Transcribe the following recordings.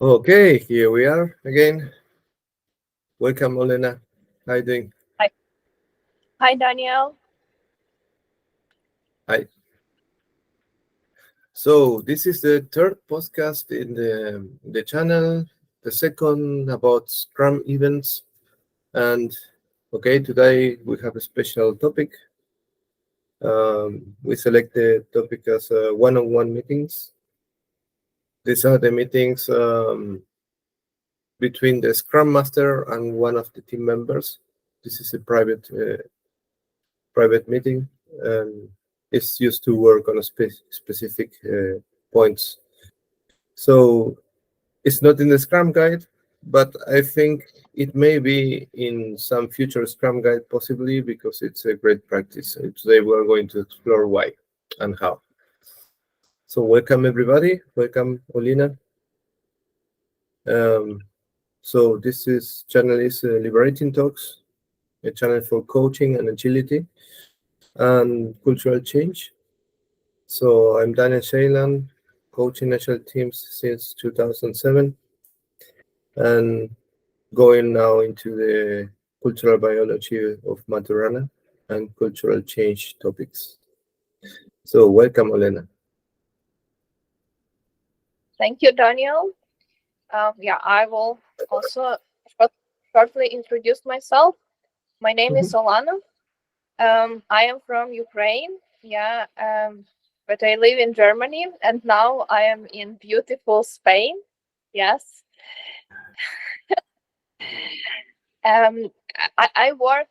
Okay, here we are again. Welcome, Olena. How you doing? Hi, hi, Daniel. Hi. So this is the third podcast in the channel, the second about Scrum events, and okay, today we have a special topic. We select the topic as one-on-one meetings. These are the meetings between the Scrum Master and one of the team members. This is a private meeting, and it's used to work on a specific points. So it's not in the Scrum guide, but I think it may be in some future Scrum guide, possibly because it's a great practice. And today we're going to explore why and how. So welcome everybody. Welcome, Olena. Um, so this channel is Liberating Talks, a channel for coaching and agility and cultural change. So I'm Daniel Ceillan, coaching national teams since 2007, and going now into the cultural biology of Maturana and cultural change topics. So welcome, Olena. Thank you, Daniel. I will also short- shortly introduce myself. My name is Mhm. Olena. I am from Ukraine. But I live in Germany, and now I am in beautiful Spain. Yes. Um, I work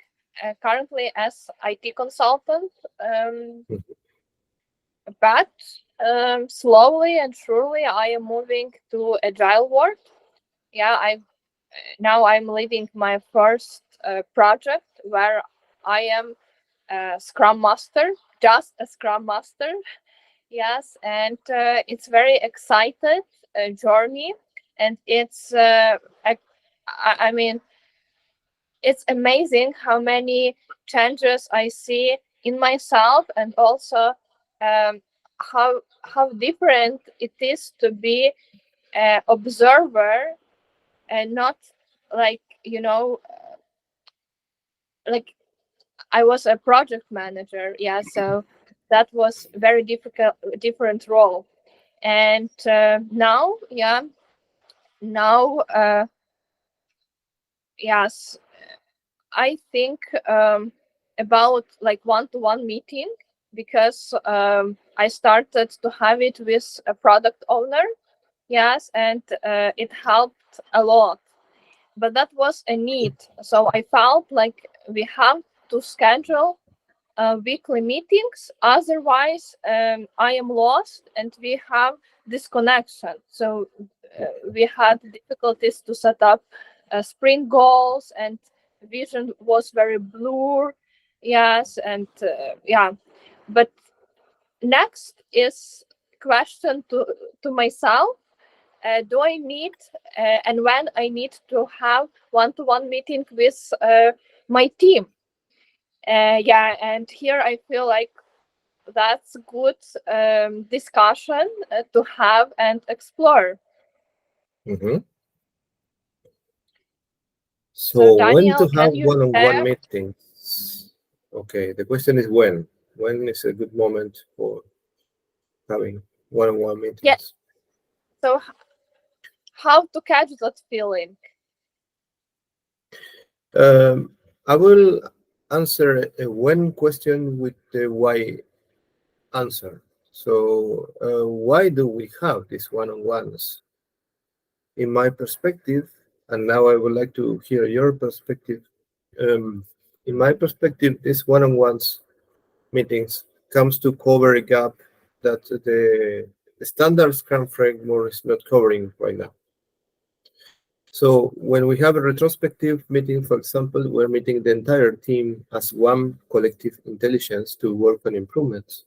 currently as IT consultant. But slowly and surely, I am moving to agile work. I now I'm leading my first project where I am a Scrum Master, just a Scrum Master. Yes, and it's very excited journey, and I mean, it's amazing how many changes I see in myself, and also um, how different it is to be an observer and not like like I was a project manager. So that was very different role. And now, yes, I think about like one-to-one meeting, because I started to have it with a product owner. Yes, and it helped a lot. But that was a need. So I felt like we have to schedule weekly meetings. Otherwise, I am lost and we have disconnection. So we had difficulties to set up sprint goals, and vision was very blur. Yes, and But next is question to myself. Do I need and when I need to have one-to-one meeting with my team? And here I feel like that's good discussion to have and explore. Mhm. So So when to Daniel, have can you one-on-one share? meetings? Okay, the question is when. When is a good moment for having one-on-one Yeah. meetings? So how to catch that feeling? I will answer a when question with the why answer. So, why do we have these one-on-ones? In my perspective, and now I would like to hear your perspective. Um, in my perspective, these one-on-ones meetings comes to cover a gap that the standard Scrum framework is not covering right now. So when we have a retrospective meeting, for example, we're meeting the entire team as one collective intelligence to work on improvements.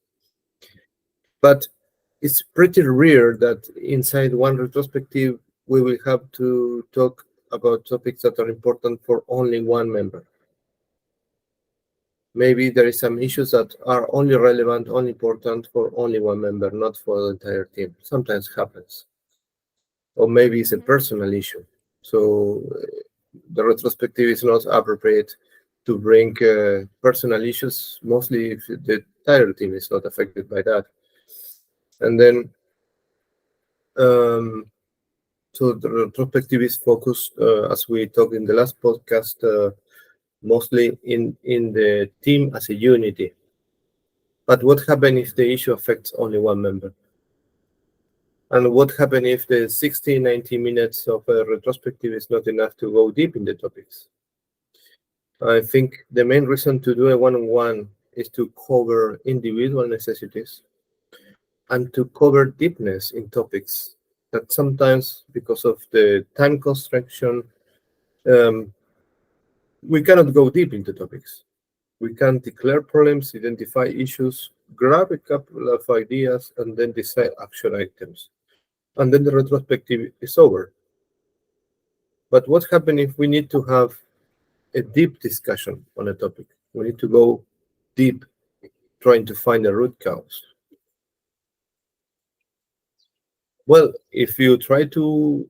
But it's pretty rare that inside one retrospective, we will have to talk about topics that are important for only one member. Maybe there is some issues that are only relevant, only important for only one member, not for the entire team. Sometimes happens. or maybe it's a Mhm. personal issue. So the retrospective is not appropriate to bring personal issues, mostly if the entire team is not affected by that. And then, um, so the retrospective is focused, as we talked in the last podcast, mostly in the team as a unity. But what happens if the issue affects only one member? And what happens if the 60, 90 minutes of a retrospective is not enough to go deep in the topics? I think the main reason to do a one-on-one is to cover individual necessities and to cover deepness in topics that sometimes, because of the time constriction, um, we cannot go deep into topics. We can declare problems, identify issues, grab a couple of ideas, and then decide action items. And then the retrospective is over. But what happens if we need to have a deep discussion on a topic? We need to go deep, trying to find the root cause. Well, if you try to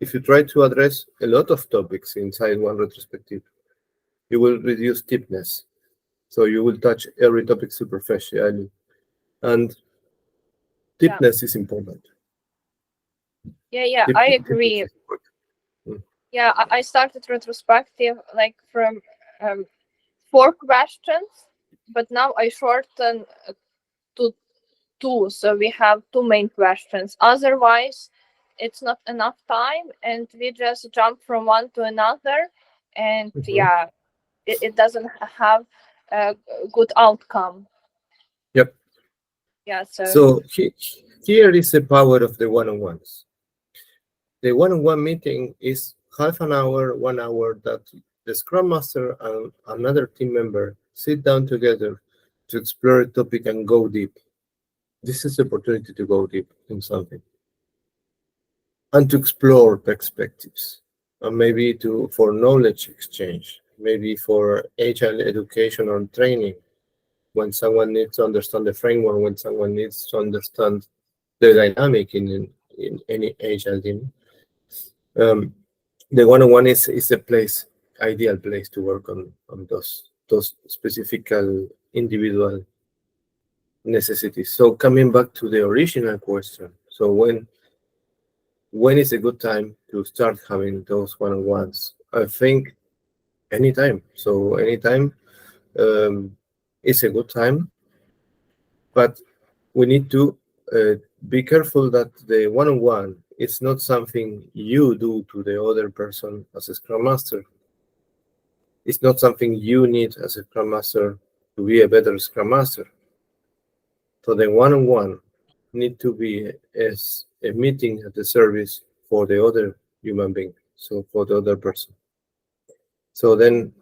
address a lot of topics inside one retrospective, you will reduce deepness. So you will touch every topic superficially, and Yeah, deepness is important. yeah, I Deepness agree. is important. Mm. Yeah, I started retrospective like from um, 4 questions, but now I shorten to two, so we have two main questions. Otherwise, it's not enough time, and we just jump from one to another, and Mhm. yeah, it doesn't have a good outcome. Yep. Yeah, so So here is the power of the one-on-ones. The one-on-one meeting is half an hour, 1 hour that the Scrum Master and another team member sit down together to explore a topic and go deep. This is the opportunity to go deep in something and to explore perspectives, and maybe to for knowledge exchange, maybe for agile education or training when someone needs to understand the framework, when someone needs to understand the dynamic in any agile team. Um, the one-on-one is a place, ideal place to work on those specific individual necessities. So coming back to the original question, so when is a good time to start having those one-on-ones? I think anytime. So anytime um, is a good time, but we need to uh, be careful that the one-on-one is not something you do to the other person as a Scrum Master. It's not something you need as a Scrum Master to be a better Scrum Master. So the one-on-one need to be as a meeting at the service for the other human being, so for the other person. So then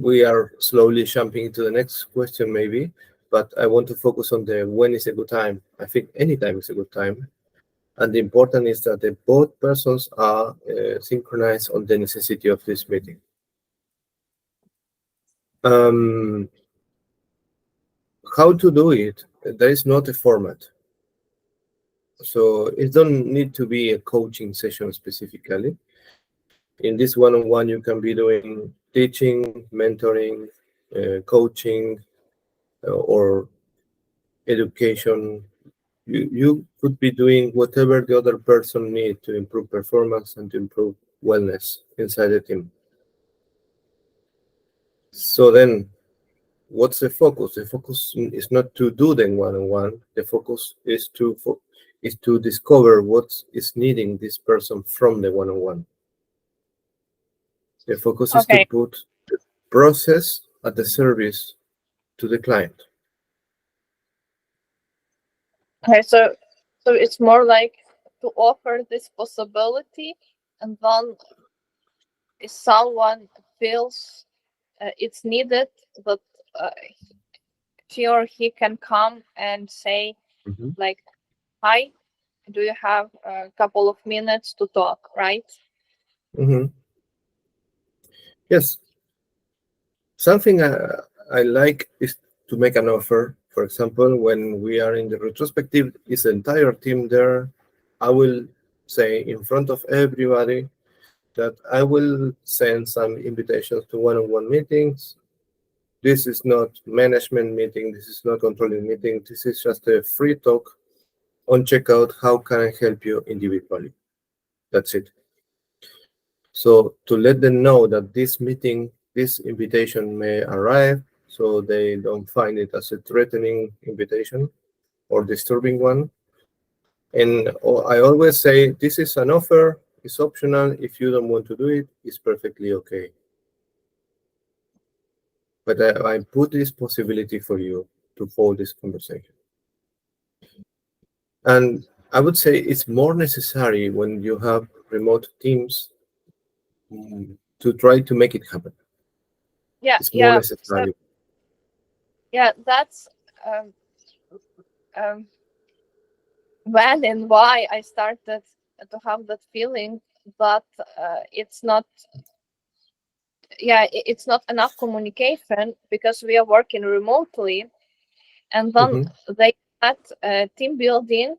we are slowly jumping into the next question maybe, but I want to focus on the when is a good time. I think any time is a good time. And the important is that the both persons are synchronized on the necessity of this meeting. Um, how to do it? There is not a format. So it don't need to be a coaching session specifically. In this one-on-one, you can be doing teaching, mentoring, coaching, or education. You could be doing whatever the other person needs to improve performance and to improve wellness inside the team. So then, what's the focus? The focus is not to do them one-on-one. The focus is to discover what is needing this person from the one-on-one. The focus is to okay, put the process at the service to the client. okay, so it's more like to offer this possibility, and then if someone feels it's needed, that uh, she or he can come and say Mhm. like, "Hi, do you have a couple of minutes to talk?" Right? Mhm. Yes, something I like is to make an offer. For example, when we are in the retrospective, is the entire team there? I will say in front of everybody that I will send some invitations to one-on-one meetings. This is not management meeting. This is not controlling meeting. This is just a free talk on checkout. How can I help you individually? That's it. So to let them know that this meeting, this invitation may arrive, so they don't find it as a threatening invitation or disturbing one. And I always say this is an offer, it's optional. If you don't want to do it, it's perfectly okay. But I put this possibility for you to hold this conversation. And I would say it's more necessary when you have remote teams to try to make it happen. Yeah, It's more yeah. So necessary. yeah, that's um, um, when and why I started to have that feeling that it's not, yeah, it's not enough communication because we are working remotely, and then Mhm, they had team building.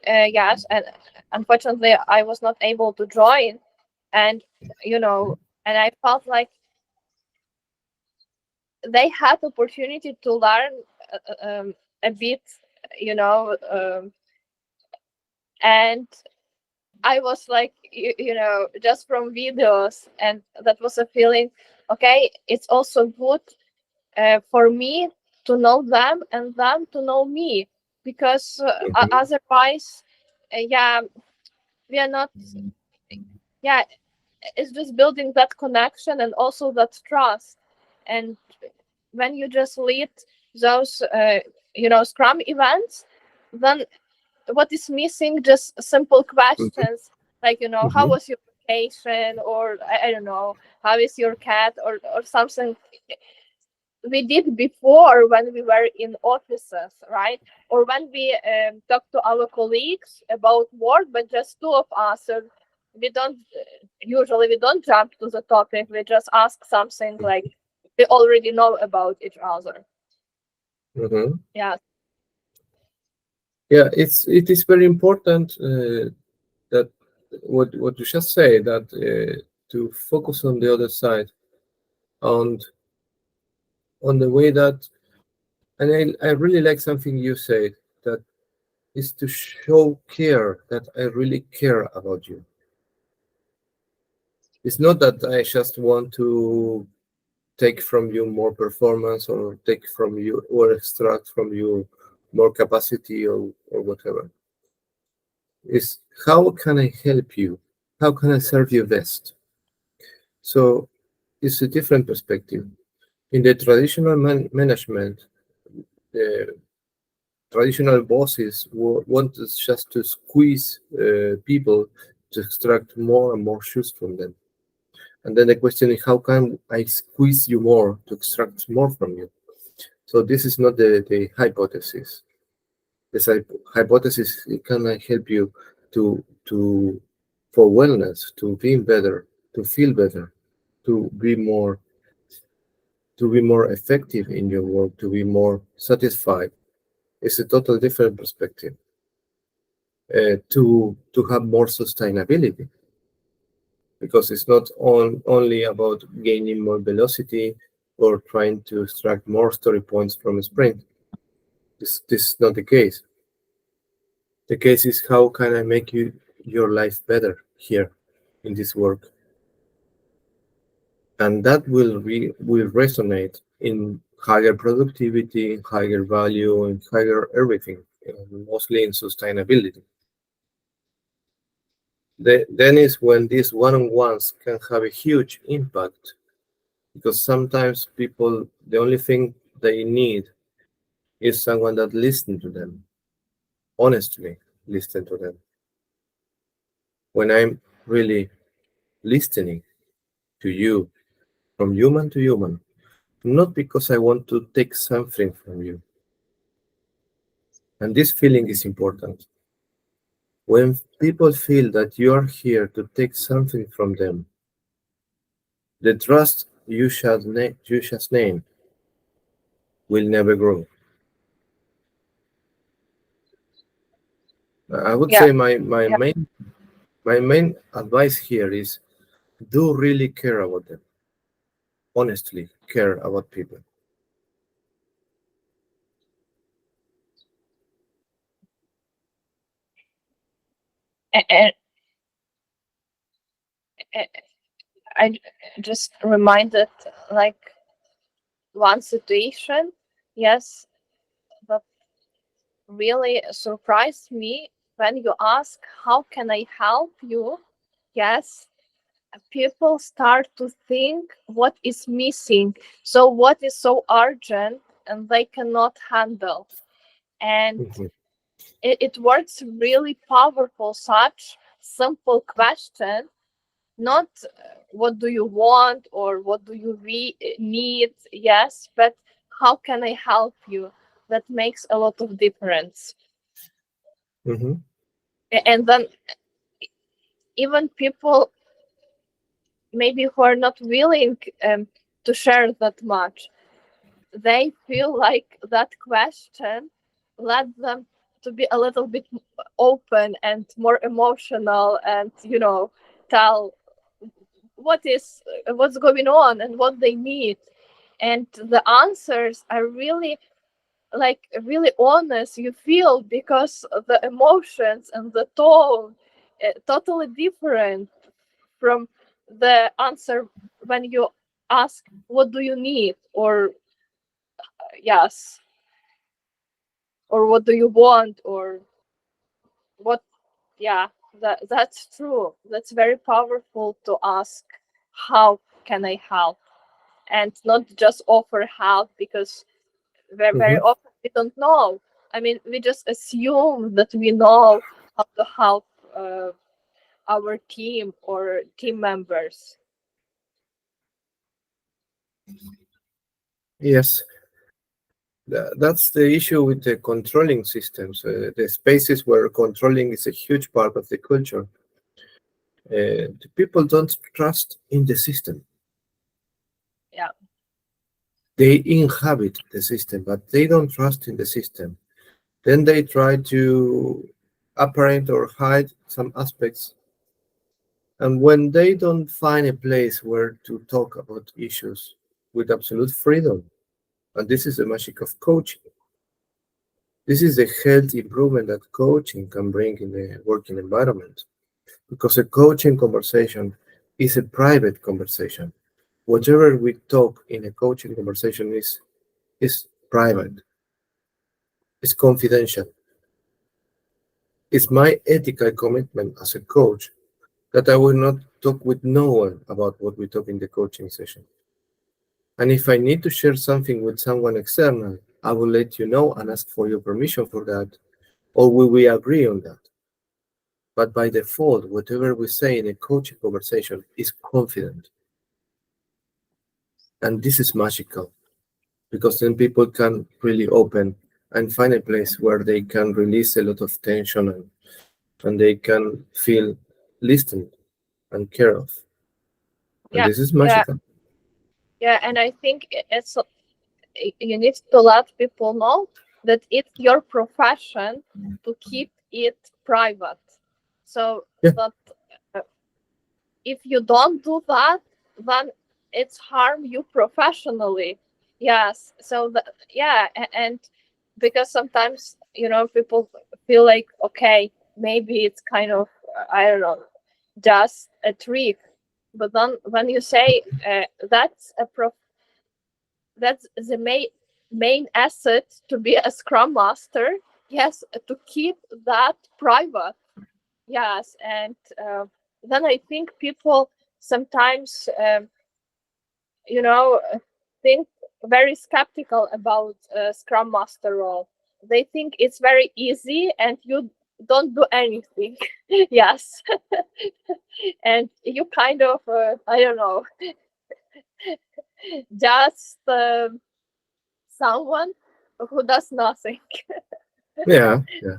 Yes, and unfortunately, I was not able to join, and and I felt like they had opportunity to learn a bit, you know, and I was like, just from videos, and that was a feeling. Okay, it's also good for me to know them and them to know me, because mhm, otherwise, yeah, we are not. Yeah, it's just building that connection and also that trust. And when you just lead those, Scrum events, then what is missing? Just simple mhm, questions like, how mhm, was your vacation, or I don't know, how is your cat, or something we did before when we were in offices, right? Or when we talk to our colleagues about work, but just two of us. Or we don't usually we don't jump to the topic. We just ask something like we already know about each other. mhm. Yeah, Yeah, it is very important that what you just say that to focus on the other side and on the way that, and I really like something you said, that is to show care, that I really care about you. It's not that I just want to take from you more performance or take from you or extract from you more capacity or whatever. It's how can I help you? How can I serve you best? So it's a different perspective. In the traditional management, the traditional bosses want us just to squeeze people to extract more and more shoes from them. And then the question is, how can I squeeze you more to extract more from you? So this is not the hypothesis. This hypothesis can I help you to for wellness, to be better, to feel better, to be more to be more effective in your work, to be more satisfied. It's a total different perspective. To have more sustainability, because it's not only about gaining more velocity or trying to extract more story points from a sprint. This is not the case. The case is how can I make your life better here in this work, and that will resonate in higher productivity, higher value, and higher everything, mostly in sustainability. Then is when these one-on-ones can have a huge impact, because sometimes people, the only thing they need is someone that listens to them, honestly listen to them. When I'm really listening to you from human to human, not because I want to take something from you. And this feeling is important. When people feel that you are here to take something from them, the trust you just name will never grow. I would Yeah, say yeah, my main advice here is do really care about them. Honestly, care about people. and I just reminded like one situation, yes, that really surprised me when you ask, how can I help you? Yes, people start to think what is missing. So, what is so urgent and they cannot handle? And Mhm. it works really powerful, such simple question, not what do you want or what do you need, yes, but how can I help you? That makes a lot of difference. Mhm. And then even people maybe who are not willing to share that much, they feel like that question led them to be a little bit open and more emotional, and tell what's going on and what they need, and the answers are really, like, really honest, you feel, because the emotions and the tone totally different from the answer when you ask what do you need, or yes, or what do you want, or what. Yeah, that's true. That's very powerful to ask, how can I help, and not just offer help, because very Mhm. often we don't know. I mean, we just assume that we know how to help uh, our team or team members. Yes, that's the issue with the controlling systems. The spaces where controlling is a huge part of the culture. The people don't trust in the system. Yeah, They inhabit the system, but they don't trust in the system. Then they try to apparent or hide some aspects. And when they don't find a place where to talk about issues with absolute freedom, and this is the magic of coaching. This is the health improvement that coaching can bring in the working environment. Because a coaching conversation is a private conversation. Whatever we talk in a coaching conversation is private, it's confidential. It's my ethical commitment as a coach that I will not talk with no one about what we talk in the coaching session. And if I need to share something with someone external, I will let you know and ask for your permission for that, or will we agree on that? But by default, whatever we say in a coaching conversation is confident. And this is magical because then people can really open and find a place where they can release a lot of tension and they can feel listened and care of. And yeah, this is yeah, magical. yeah. And I think you need to let people know that it's your profession to keep it private. So Yeah. that uh, if you don't do that, then it's harm you professionally. Yes. So yeah, and because sometimes people feel like, okay, maybe it's kind of I don't know, just a trick, but then when you say that's the main asset to be a scrum master, yes, to keep that private. Yes, and then I think people sometimes you know think very skeptical about scrum master role. They think it's very easy and you don't do anything. Yes. And you kind of I don't know, just someone who does nothing. Yeah. Yeah.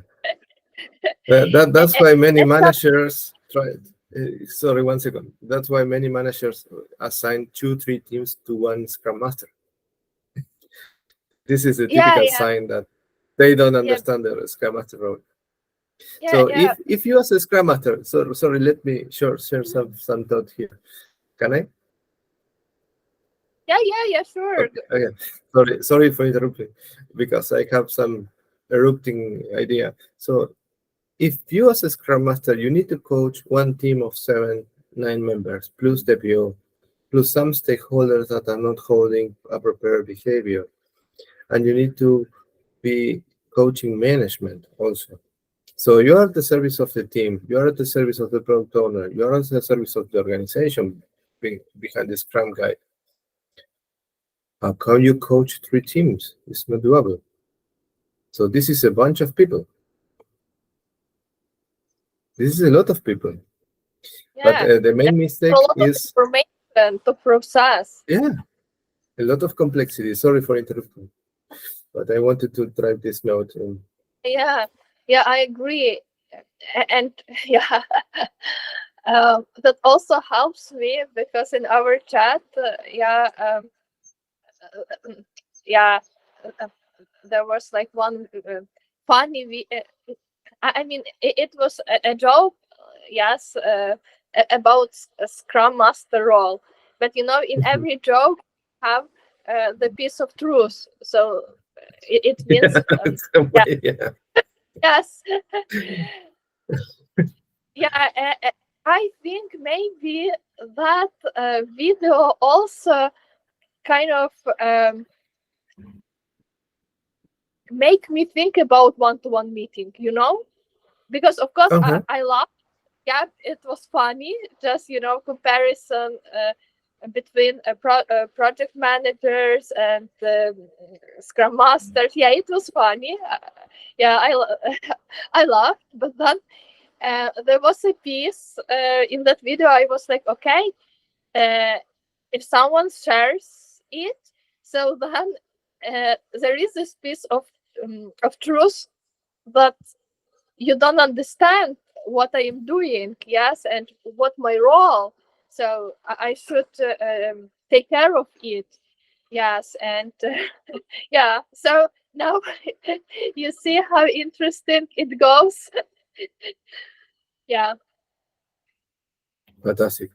That's why many It's not. managers try. Sorry, one second. That's why many managers assign two, three teams to one Scrum Master. This is a Yeah, typical yeah, sign that they don't yeah, understand the Scrum Master role. Yeah, So yeah, if you as a Scrum Master, so sorry, let me share some thought here. Can I? yeah, sure. Okay, okay. Sorry for interrupting, because I have some erupting idea. So if you as a Scrum Master, you need to coach one team of 7, 9 members, plus the PO, plus some stakeholders that are not holding a prepared behavior, and you need to be coaching management also. So you are at the service of the team, you are at the service of the product owner, you are at the service of the organization behind the Scrum guide. How can you coach 3 teams? It's not doable. So this is a bunch of people. This is a lot of people. But Yeah, the and main a mistake lot of is, information to process. yeah, a lot of complexity. Sorry for interrupting, but I wanted to drive this note in. Yeah, yeah, I agree. And yeah, that also helps me because in our chat, yeah, uh, uh, there was like one funny. I mean, it was a joke, yes, about a Scrum Master role. But you know, in every joke, you have the piece of truth. So it means, In some yeah, way, yeah. yes, yeah. I think maybe that video also kind of make me think about one-to-one meeting. You know, because of course Uh-huh. I love, yeah, it was funny, just comparison between project managers and scrum masters. Yeah, it was funny. Yeah, I laughed, but then there was a piece in that video. I was like, okay, uh, if someone shares it, so then there is this piece of truth that you don't understand what I am doing, yes, and what my role. So I should take care of it, yes, and yeah. So now you see how interesting it goes. Yeah. Fantastic.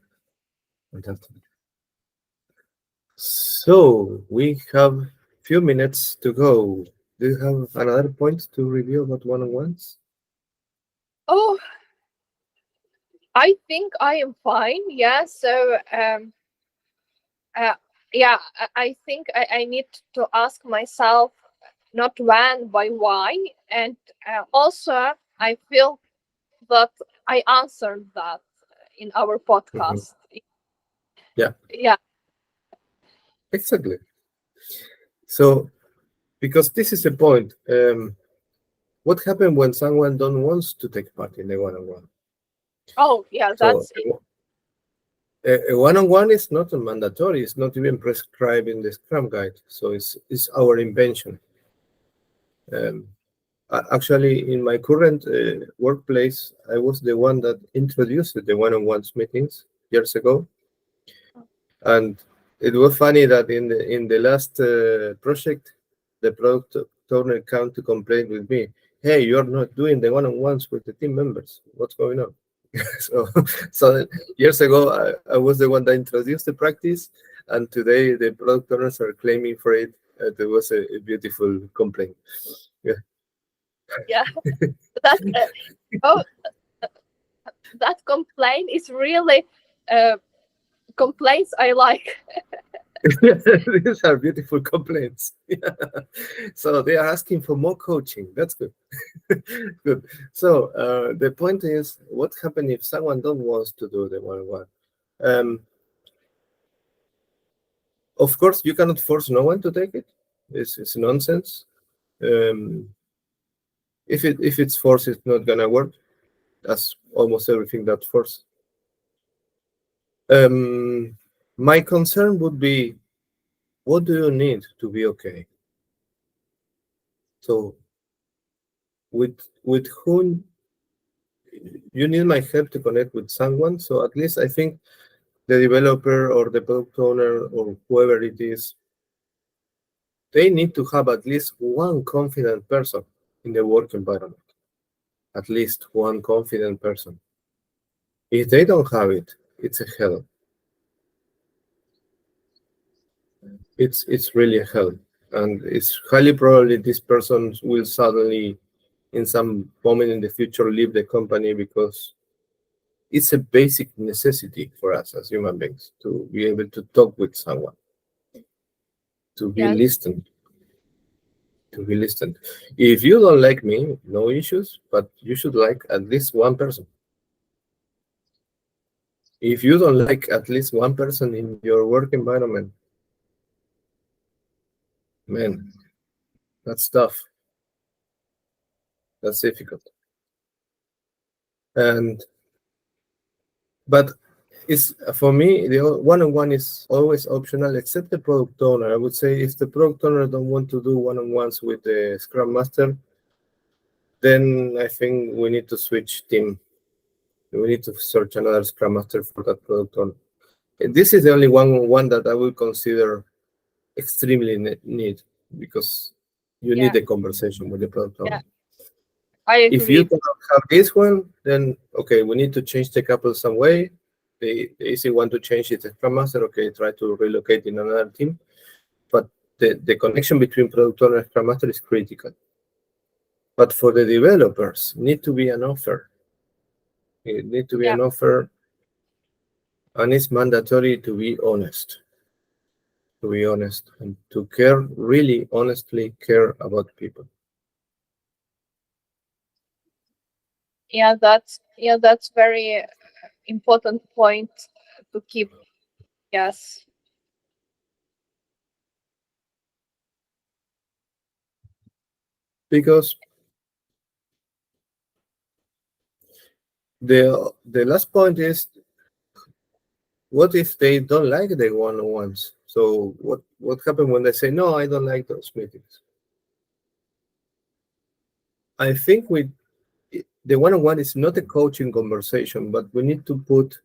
Fantastic. So we have few minutes to go. Do you have another point to review about one-on-ones? Oh, I think I am fine. Yeah. So uh, yeah, I think I need to ask myself not when, but why, and also I feel that I answered that in our Mhm. podcast. Yeah, Yeah. exactly. So because this is the point, what happens when someone don't wants to take part in the one-on-one? Oh, yeah, So that's it. a one-on-one is not a mandatory. It's not even prescribed in the Scrum Guide. So it's our invention. Um, Actually, in my current workplace, I was the one that introduced the one-on-ones meetings years ago, and it was funny that in the last project, the product owner came to complain with me. Hey, you're not doing the one-on-ones with the team members. What's going on? so, so years ago, I was the one that introduced the practice, and today the product owners are claiming for it. There was a beautiful complaint. Yeah. Yeah, that oh, that complaint is really uh, complaints I like. These are beautiful complaints. Yeah. So they are asking for more coaching. That's good. Good. So the point is, what happens if someone don't wants to do the one-on-one? Um, of course, you cannot force no one to take it. It's nonsense. Um, if it's forced, it's not gonna work. That's almost everything that's forced. Um, my concern would be, what do you need to be okay? So with whom you need my help to connect with someone. So at least I think the developer or the product owner or whoever it is, they need to have at least one confident person in the work environment. at least one confident person. If they don't have it, it's a hell. It's really a hell, and it's highly probably this person will suddenly, in some moment in the future, leave the company because it's a basic necessity for us as human beings to be able to talk with someone, to be Yes. listened, to be listened. If you don't like me, no issues, but you should like at least one person. If you don't like at least one person in your work environment, man, that's tough. That's difficult. And but it's for me the one-on-one is always optional except the product owner. I would say if the product owner don't want to do one-on-ones with the Scrum Master, then I think we need to switch team. We need to search another Scrum Master for that product owner. This is the only one that I will consider extremely need because you need Yeah. a conversation with the product Yeah. owner. I If you agree. cannot have this one, then okay, we need to change the couple some way. The easy one to change is the Scrum Master. Okay, try to relocate in another team. But the connection between product owner and Scrum Master is critical. But for the developers, need to be an offer. It need to be Yeah. an offer, and it's mandatory to be honest. To be honest and to care, really honestly care about people. Yeah, that's very important point to keep. Yes. Because the last point is, what if they don't like the one-on-ones? So what happens when they say no? I don't like those meetings. I think the one-on-one is not a coaching conversation, but we need to put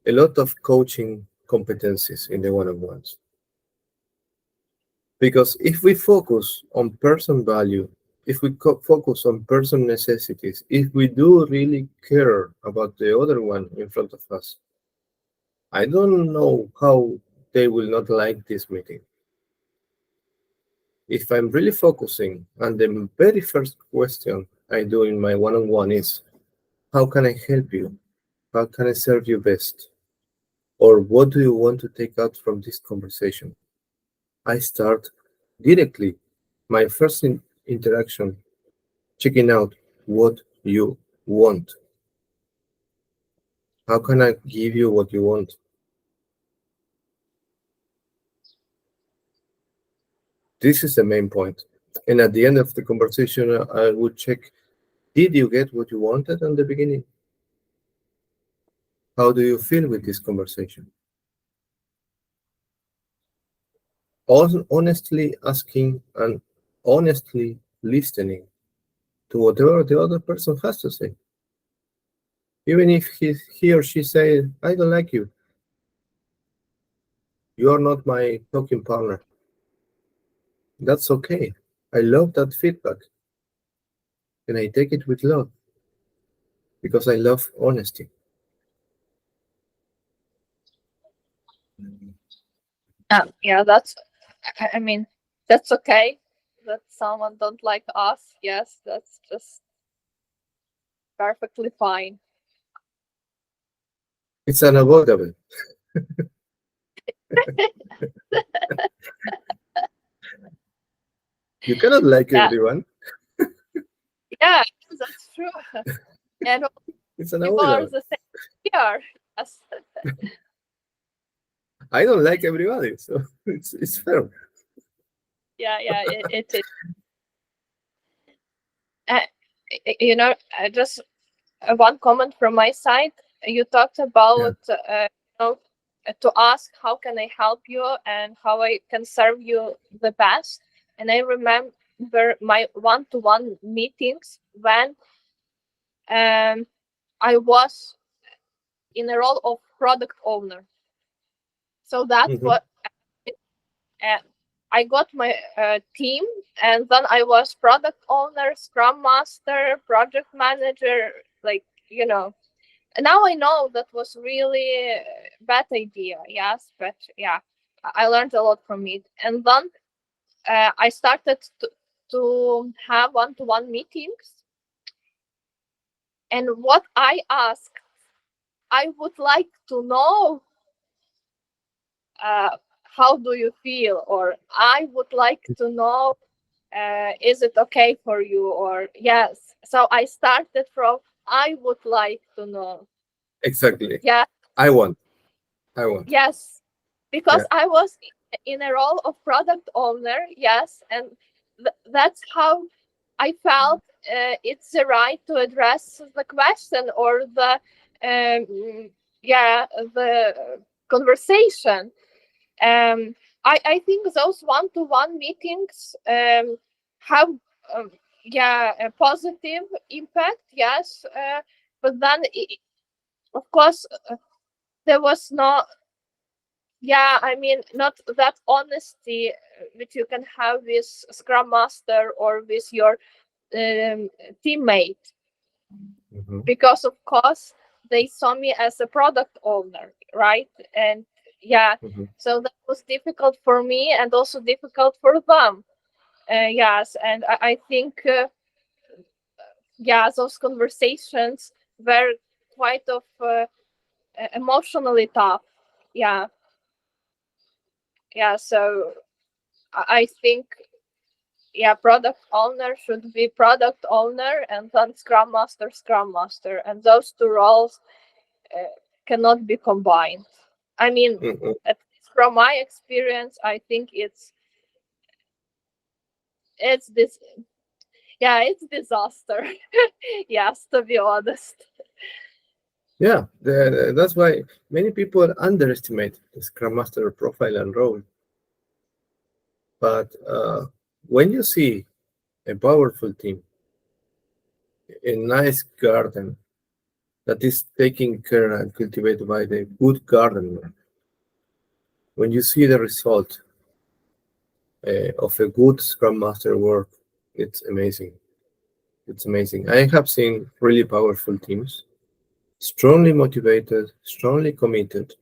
a lot of coaching competencies in the one-on-ones. Because if we focus on person value, if we focus on person necessities, if we do really care about the other one in front of us, I don't know how they will not like this meeting. If I'm really focusing, and the very first question I do in my one-on-one is, how can I help you? How can I serve you best? Or what do you want to take out from this conversation? I start directly my first interaction checking out what you want. How can I give you what you want? This is the main point. And at the end of the conversation, I would check, did you get what you wanted in the beginning? How do you feel with this conversation? Honestly asking and honestly listening to whatever the other person has to say. Even if he or she says, I don't like you, you are not my talking partner. That's okay. I love that feedback and I take it with love because I love honesty. Yeah, I mean, that's okay that someone don't like us. Yes, that's just perfectly fine. It's unavoidable. You cannot like Yeah, everyone. yeah, that's true. And It's people are unavoidable. the same here. Yes. I don't like everybody, so it's fair. Yeah, it is. Uh, just one comment from my side. You talked Yeah. about to ask how can I help you and how I can serve you the best. And I remember my one-to-one meetings when I was in a role of product owner. So that's Hmm. what uh, I got my team, and then I was product owner, Scrum Master, project manager. Like, now I know that was really a bad idea. Yes, but yeah, I learned a lot from it. And then I started to have one-to-one meetings. And what I asked, I would like to know, how do you feel, or I would like to know, is it okay for you, or yes. So I started from I would like to know. Exactly. Yeah. I want. I want. Yes, Yeah. because I was in a role of product owner. Yes, and that's how I felt. It's the right to address the question, or yeah, the conversation. um, I think those one-to-one meetings have, um, yeah, a positive impact. Yes, but then, of course, there was no, yeah, I mean, not that honesty which you can have with Scrum Master or with your um, teammate, Mhm, because of course they saw me as a product owner, right? And yeah, mhm. so that was difficult for me and also difficult for them. Yes, and I think, yeah, those conversations were quite of emotionally tough. Yeah, yeah. So I think, yeah, product owner should be product owner, and then Scrum Master, and those two roles cannot be combined. I mean, Mhm. at least from my experience, I think it's this, yeah, it's disaster. Yes, to be honest. Yeah, that's why many people underestimate the Scrum Master profile and role. But when you see a powerful team, a nice garden that is taken care and cultivated by the good gardener, when you see the result of a good Scrum Master work, it's amazing. It's amazing. I have seen really powerful teams, strongly motivated, strongly committed,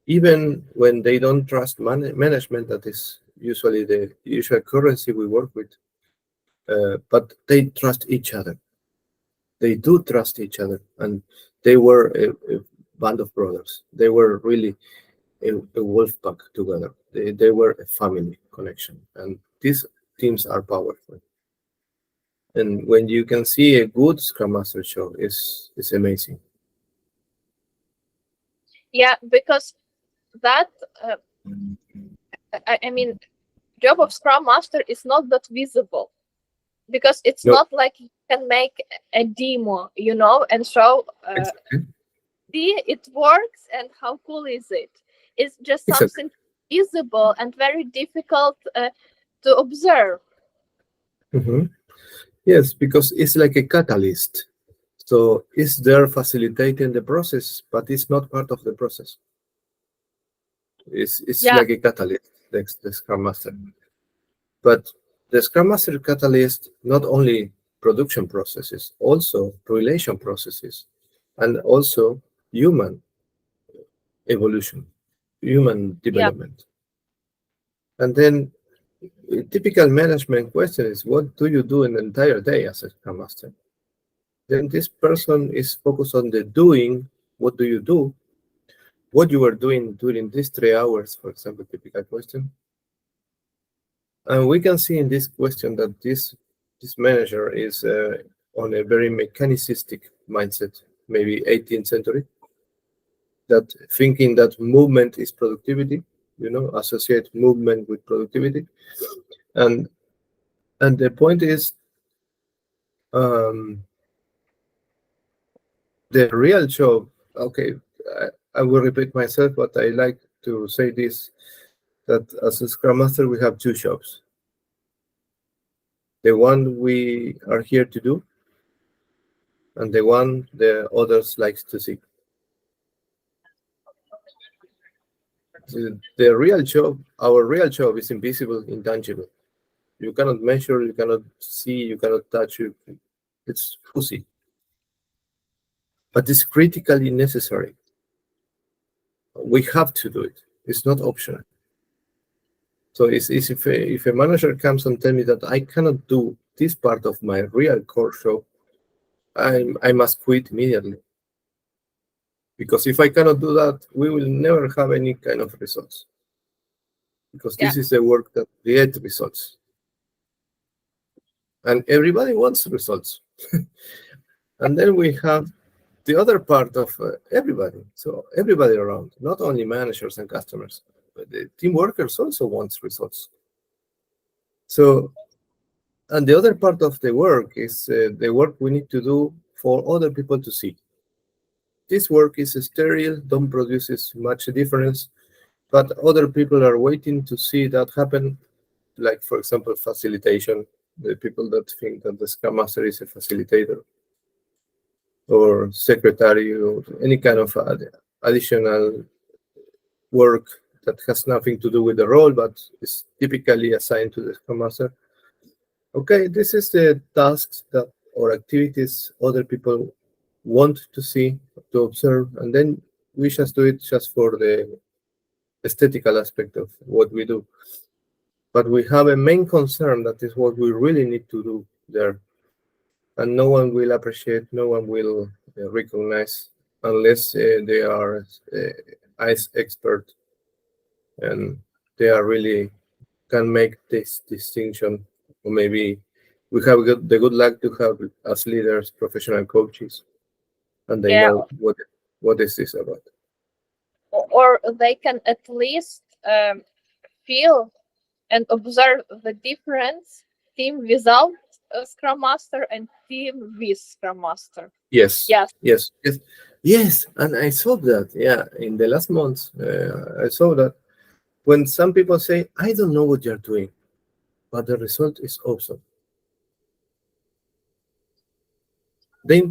even when they don't trust management. That is usually the usual currency we work with. But they trust each other. They do trust each other, and they were a band of brothers. They were really a wolf pack together. They were a family connection, and these teams are powerful. And when you can see a good Scrum Master show, is amazing. Yeah, because that, uh, I mean, job of Scrum Master is not that visible, because it's No, not like you can make a demo, and show, exactly, see it works and how cool is it. It's just exactly. something visible and very difficult to observe. Mhm. Yes, because it's like a catalyst. So it's there facilitating the process, but it's not part of the process. It's Yeah, like a catalyst, the Scrum Master. But the Scrum Master catalyst not only production processes, also relation processes, and also human evolution, human yeah, development. And then a typical management question is, what do you do an entire day as a Scrum Master? Then this person is focused on the doing. What do you do? What you were doing during these 3 hours, for example, typical question. And we can see in this question that this manager is on a very mechanicistic mindset, maybe 18th century, that thinking that movement is productivity, associate movement with productivity. And and the point is, um, the real job. Okay, I will repeat myself, but I like to say this, that as a Scrum Master, we have two jobs. The one we are here to do, and the one the others likes to see. the real job, our real job, is invisible, intangible. You cannot measure, you cannot see, you cannot touch. It's fuzzy, but it's critically necessary. We have to do it. It's not optional. So it's if a manager comes and tell me that I cannot do this part of my real core job, I must quit immediately. Because if I cannot do that, we will never have any kind of results. Because Yeah. this is the work that creates results. And everybody wants results. And then we have the other part of everybody. So everybody around, not only managers and customers, but the team workers also wants results. So, and the other part of the work is the work we need to do for other people to see. This work is sterile, don't produces much difference, but other people are waiting to see that happen. Like, for example, facilitation. The people that think that the Scrum Master is a facilitator or secretary or any kind of additional work that has nothing to do with the role, but is typically assigned to the Scrum Master. Okay, this is the tasks that or activities other people want to see, to observe, and then we just do it just for the aesthetical aspect of what we do. But we have a main concern that is what we really need to do there, and no one will appreciate, no one will recognize unless they are ICE expert and they are really can make this distinction. Or maybe we have the good luck to have as leaders professional coaches, and they Yeah. know what is this about. Or they can at least feel and observe the difference team without a Scrum Master and team with Scrum Master. Yes, Yes. yes, yes, yes. And I saw that. Yeah, in the last months, I saw that when some people say, "I don't know what you're doing," but the result is awesome. They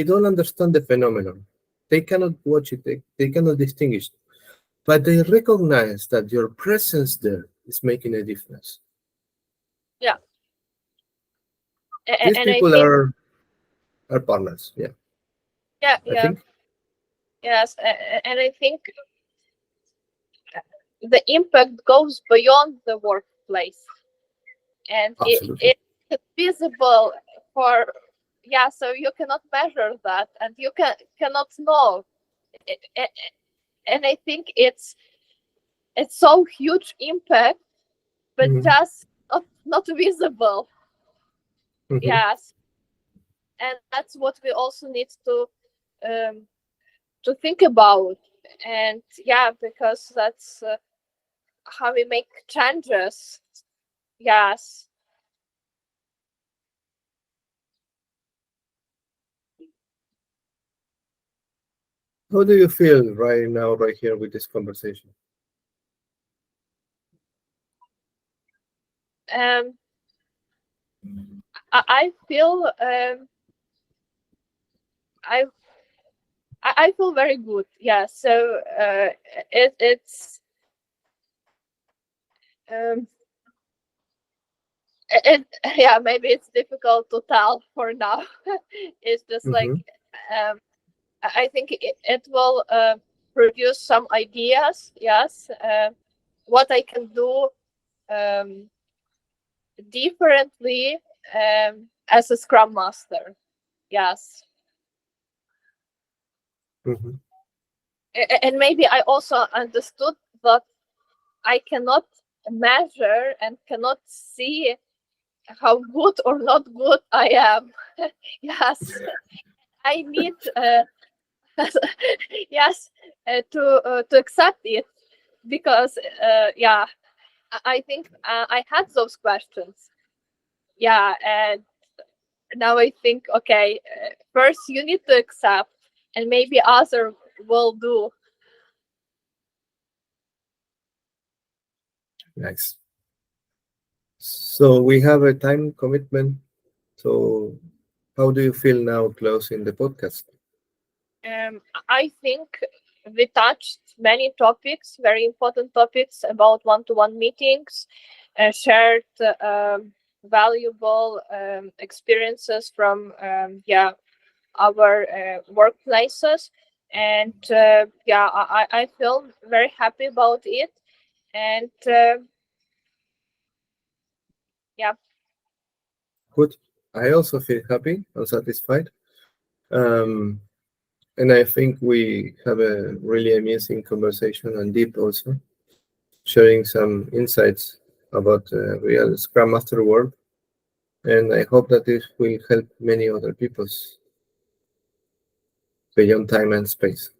don't understand the phenomenon. They cannot watch it. They cannot distinguish. But they recognize that your presence there is making a difference. Yeah. These And I people think, are partners. Yeah, yeah, I yeah, think yes. And I think the impact goes beyond the workplace, and absolutely. it's visible for, yeah, so you cannot measure that and you cannot know. And I think it's so huge impact, but Hmm. just not visible. Hmm. Yes. And that's what we also need um, to think about. And yeah, because that's how we make changes. Yes. How do you feel right now, right here, with this conversation? um I feel I I feel very good. Yeah. So um yeah, maybe it's difficult to tell for now. It's just like Hmm. um I think it will produce some ideas. Yes. What I can do um differently as a Scrum Master. Yes. Hmm. And maybe I also understood that I cannot measure and cannot see how good or not good I am. Yes, I need yes to accept it, because yeah, I think I had those questions. Yeah, and now I think, okay, first you need to accept, and maybe other will do. Nice. So we have a time commitment. So how do you feel now closing the podcast? I think. we touched many topics, very important topics about one-to-one meetings, shared valuable experiences from our workplaces, and I feel very happy about it, and yeah. Good. I also feel happy and satisfied. Um, and I think we have a really amazing conversation and deep also, sharing some insights about real Scrum Master work. And I hope that this will help many other peoples beyond time and space.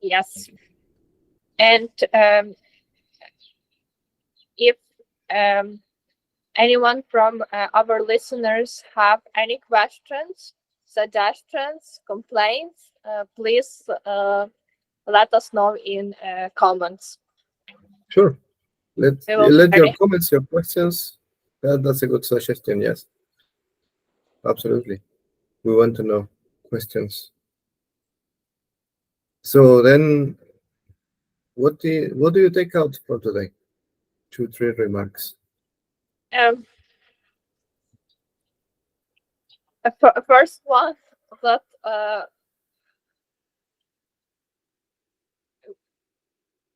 Yes, and if um, anyone from our listeners have any questions, suggestions, complaints, please let us know in comments. Sure. We will be Let your very comments, your questions. That's a good suggestion. Yes, absolutely. We want to know questions. So then, what do you take out for today? Two, three remarks. happy. First one, that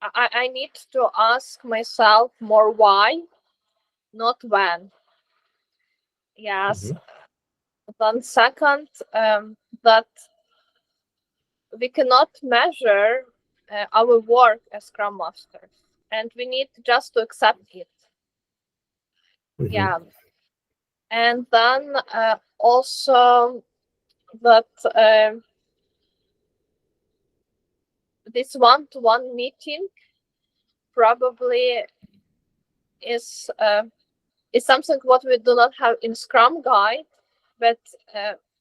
I need to ask myself more why, not when. Yes. Mhm. Then second, that we cannot measure our work as Scrum Masters, and we need just to accept it. Mhm. Yeah. And then also that this one-to-one meeting probably is uh, is something what we do not have in Scrum Guide, but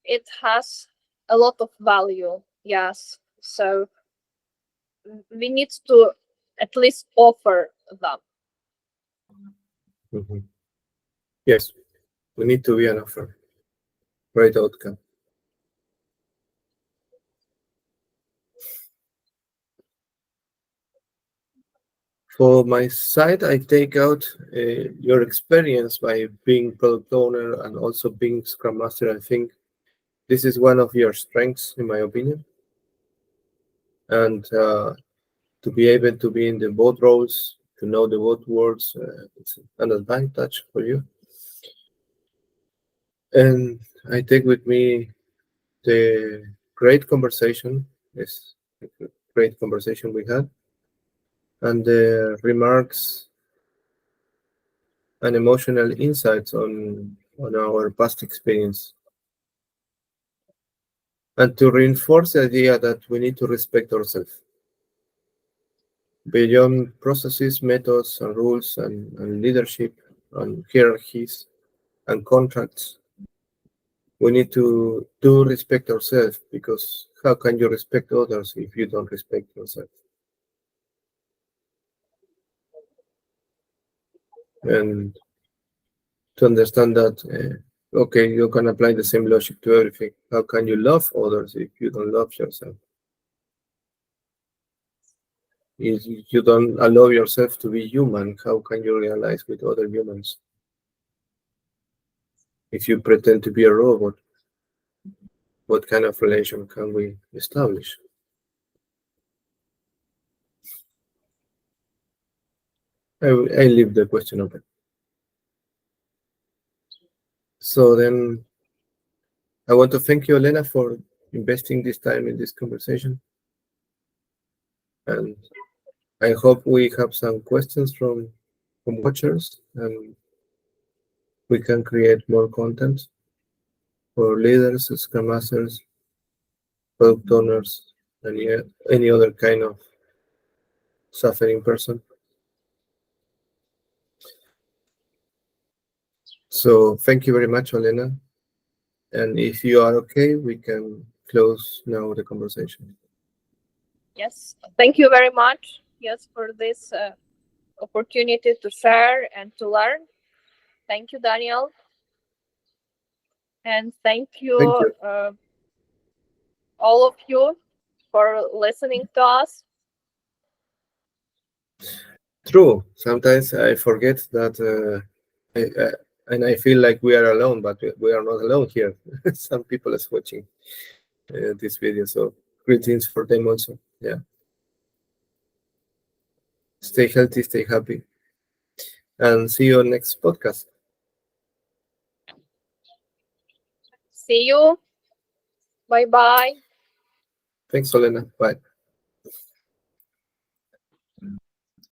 it has a lot of value. Yes, so we need to at least offer them. Mhm. Yes, we need to be an offer. Great outcome. For my side, I take out your experience by being product owner and also being Scrum Master. I think this is one of your strengths, in my opinion, and to be able to be in the both roles, to know the both words, it's an advantage for you. And I take with me the great conversation, yes, great conversation we had, and the remarks and emotional insights on our past experience, and to reinforce the idea that we need to respect ourselves beyond processes, methods, and rules, and leadership, and hierarchies, and contracts. We need to do respect ourselves, because how can you respect others if you don't respect yourself? And to understand that, okay, you can apply the same logic to everything. How can you love others if you don't love yourself? If you don't allow yourself to be human, how can you realize with other humans? If you pretend to be a robot, what kind of relation can we establish? I leave the question open. So then I want to thank you, Olena, for investing this time in this conversation. And I hope we have some questions from watchers, and we can create more content for leaders, scrum masters, product owners, and any other kind of suffering person. So thank you very much, Olena. And if you are okay, we can close now the conversation. Yes, thank you very much. Yes, for this opportunity to share and to learn. Thank you, Daniel, and thank you Thank you. all of you for listening to us. True. Sometimes I forget that, and I feel like we are alone, but we are not alone here. Some people is watching this video, so greetings for them also. Yeah. Stay healthy, stay happy, and see you on next podcast. See you. Bye bye. Thanks, Olena. Bye.